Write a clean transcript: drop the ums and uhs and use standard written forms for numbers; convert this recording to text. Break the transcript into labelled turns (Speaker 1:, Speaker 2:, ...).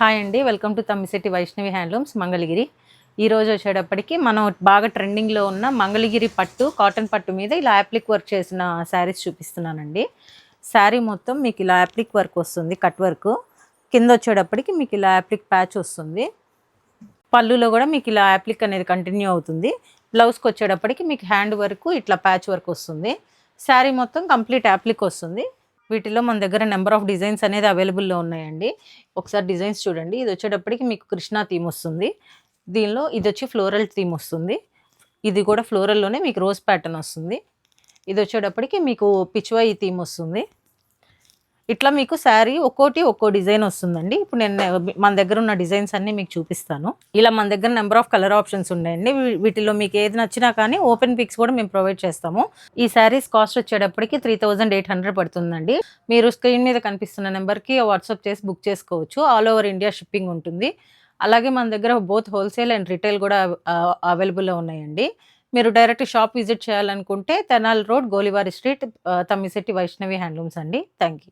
Speaker 1: Hi అండి, welcome to Tammisetti Vaishnavi handlooms Mangalagiri. ఈరోజు వచ్చేటప్పటికి మనం బాగా ట్రెండింగ్లో ఉన్న మంగళగిరి పట్టు, కాటన్ పట్టు మీద ఇలా యాప్లిక్ వర్క్ చేసిన శారీస్ చూపిస్తున్నానండి. శారీ మొత్తం మీకు ఇలా యాప్లిక్ వర్క్ వస్తుంది, కట్ వర్క్. కింద వచ్చేటప్పటికి మీకు ఇలా యాప్లిక్ ప్యాచ్ వస్తుంది. పళ్ళులో కూడా మీకు ఇలా యాప్లిక్ అనేది కంటిన్యూ అవుతుంది. బ్లౌజ్కి వచ్చేటప్పటికి మీకు హ్యాండ్ వర్క్ ఇట్లా ప్యాచ్ వర్క్ వస్తుంది. శారీ మొత్తం కంప్లీట్ యాప్లిక్ వస్తుంది. వీటిలో మన దగ్గర నెంబర్ ఆఫ్ డిజైన్స్ అనేది అవైలబుల్లో ఉన్నాయండి. ఒకసారి డిజైన్స్ చూడండి. ఇది వచ్చేటప్పటికి మీకు కృష్ణా థీమ్ వస్తుంది. దీనిలో ఇది వచ్చి ఫ్లోరల్ థీమ్ వస్తుంది. ఇది కూడా ఫ్లోరల్లోనే మీకు రోజ్ ప్యాటర్న్ వస్తుంది. ఇది వచ్చేటప్పటికి మీకు పిచ్వాయి థీమ్ వస్తుంది. ఇట్లా మీకు శారీ ఒక్కో డిజైన్ వస్తుందండి. ఇప్పుడు నేను మన దగ్గర ఉన్న డిజైన్స్ అన్నీ మీకు చూపిస్తాను. ఇలా మన దగ్గర నెంబర్ ఆఫ్ కలర్ ఆప్షన్స్ ఉన్నాయండి. వీటిలో మీకు ఏది నచ్చినా కానీ ఓపెన్ పిక్స్ కూడా మేము ప్రొవైడ్ చేస్తాము. ఈ శారీస్ కాస్ట్ వచ్చేటప్పటికి 3800 పడుతుందండి. మీరు స్క్రీన్ మీద కనిపిస్తున్న నెంబర్కి వాట్సాప్ చేసి బుక్ చేసుకోవచ్చు. ఆల్ ఓవర్ ఇండియా షిప్పింగ్ ఉంటుంది. అలాగే మన దగ్గర బోత్ హోల్సేల్ అండ్ రిటైల్ కూడా అవైలబుల్లో ఉన్నాయండి. మీరు డైరెక్ట్ షాప్ విజిట్ చేయాలనుకుంటే Tenali road, Golivari street, Tammisetti Vaishnavi handlooms అండి. Thank you.